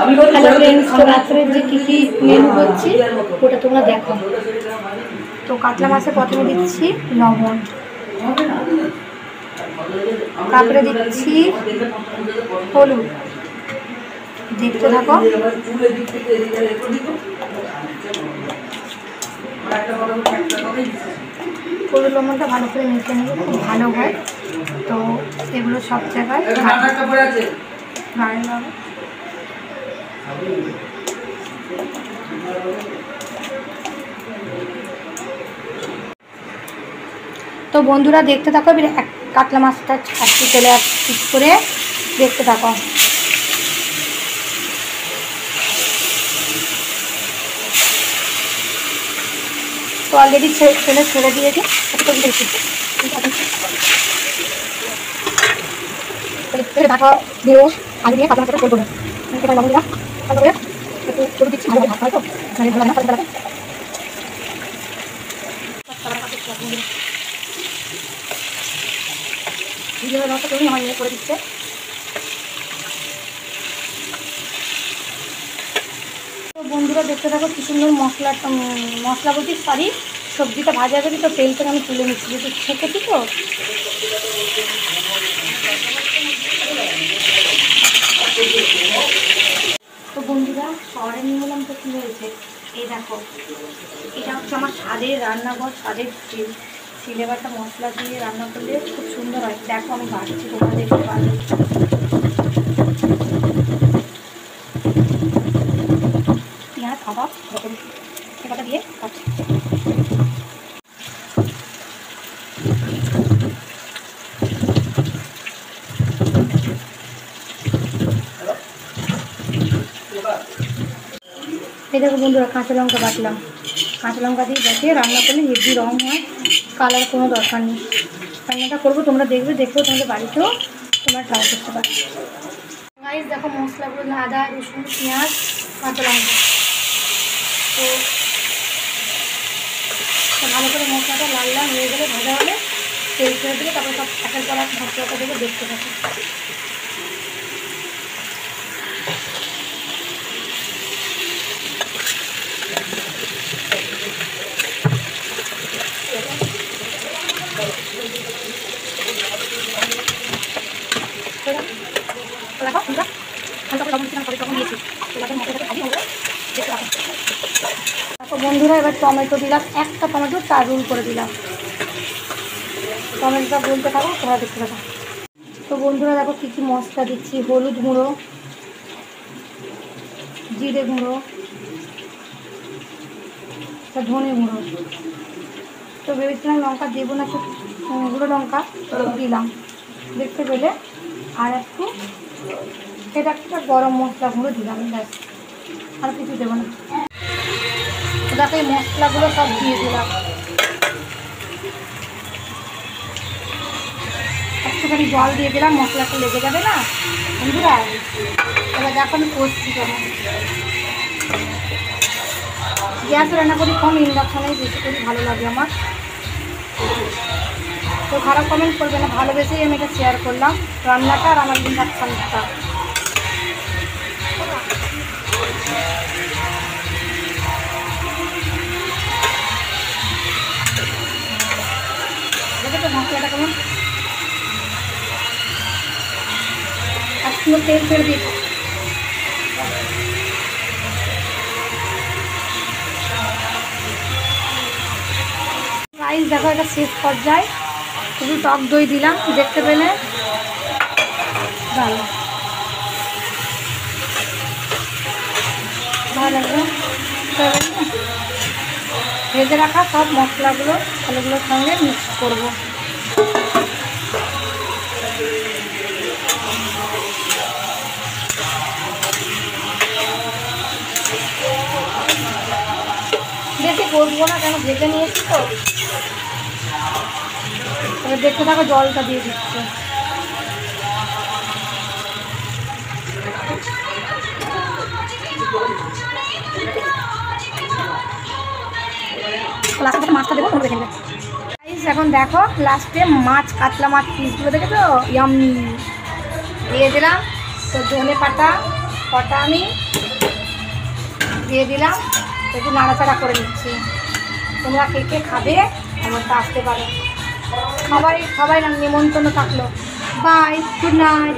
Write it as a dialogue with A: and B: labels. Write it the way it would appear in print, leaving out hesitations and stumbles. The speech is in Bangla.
A: হ্যালো ফ্রেন্ডস, তো রাত্রে যে কী কী মেনু করছি ওটা তোমরা দেখো। তো কাতলা মাছে প্রথমে দিচ্ছি লবণ, তারপরে দিচ্ছি হলুদ, দেখতে থাকো। হলুদ লবণটা ভালো করে মিশিয়ে নেবে, খুব ভালো হয়। তো এগুলো সব জায়গায় তো বন্ধুরা দেখতে থাকো, এক কাতলা মাছটা একটু তেলে ঠিক করে দেখতে থাকো। তো অলরেডি ছেড়ে দিয়েছি, ঢাকা দিয়ে আলু দিয়ে কাতলা মাছটা করবো। লবণ দিলাম, তারপরে একটু ছোটো দিচ্ছি, ভালো ভাত হয় তো মানে ভালো না কাতলা ভিডিও ব্যবস্থা করি আমার মেয়ে করে দিচ্ছে। তো বন্ধুরা দেখতে থাকো কি সুন্দর মশলা বলছি সরি সবজিটা ভাজা করি। তো তেল থেকে আমি তুলে নিচ্ছি, যেহেতু ছেঁকেছি। তো বন্ধুরা শহরে নিয়ে গেলাম, তো কী হয়েছে এই দেখো, এটা হচ্ছে আমার স্বাদের রান্নাঘর, স্বাদের সিলেবারটা মশলা দিয়ে রান্না করলে খুব সুন্দর হয়। দেখো আমি বাড়ছি, তোমরা দেখতে পারবে। পেঁয়াজ আদা রকম সেটা দিয়ে কাটছি। এই দেখো বন্ধুরা কাঁচা লঙ্কা বাটলাম, কাঁচা লঙ্কা দিয়ে বেটে রান্না করলে হেভি রং হয়, কালার কোনো দরকার নেই। রান্নাটা করবো তোমরা দেখবে, দেখেও তোমাদের বাড়িতেও তোমরা ট্রাই করতে পারো। গাইস দেখো মশলাগুলো আদা রসুন পেঁয়াজ কাঁচা লঙ্কা, তো ভালো করে মশলাটা লাল লাল হয়ে গেলে ভাজা হলে তেল ছেড়ে দিলে তারপরে সব একের পর এক মশলাটা দেবে, দেখতে থাকো। বন্ধুরা এবার টমেটো দিলাম, একটা টমেটো 4 রুল করে দিলাম। টমেটোটা বলতে থাকো, তোমরা দেখতে থাকো। তো বন্ধুরা দেখো কী কী মশলা দিচ্ছি, হলুদ গুঁড়ো, জিরে গুঁড়ো, ধনে গুঁড়ো। তো ভেবেছিলাম লঙ্কা দেবো না, গুঁড়ো লঙ্কা দিলাম দেখতে পেলে। আর একটু সেটা একটা গরম মশলা গুঁড়ো দিলাম, ব্যাস আর কিছু দেবো না। দেখো এই মশলাগুলো সব দিয়ে দিলাম, একটুখানি জল দিয়ে দিলাম, মশলাটা লেগে যাবে না বন্ধুরা। এবার দেখো আমি করছি কেমন। গ্যাসে রান্না করি কম, ইন্ডাকশানেই বেশি করি, ভালো লাগে আমার। তো খারাপ কমেন্ট করবে না, ভালোবেসেই আমি এটা শেয়ার করলাম রান্নাটা আর আমার ইন্ডাকশানটা। দেখো মশলাটা কেমন আর সুন্দর তেল ছেড়ে দিয়েছি। রাইস দেখো এটা শেষ পর্যায়ে শুধু টক দই দিলাম, দেখতে পেলে ভালো লাগবে। ভেজে রাখা সব মশলাগুলো আলুগুলোর সঙ্গে মিক্স করবো। বেশি করবো না, কেন ভেজে নিয়েছি তো। এবার দেখতে থাকো, জলটা দিয়ে দিচ্ছে। মাছটা দেবো, তোমরা দেখে নেবে। এখন দেখো লাস্টে মাছ, কাতলা মাছ পিসগুলো দেখে তো ইয়াম্মি দিয়ে দিলাম। তো ধনে পাতা কটা আমি দিয়ে দিলাম, একটু নাড়াচাড়া করে নিচ্ছি। তোমরা কে কে খাবে আমারটা আসতে পারো, সবাই নিমন্ত্রণ থাকলো। Bye, good night.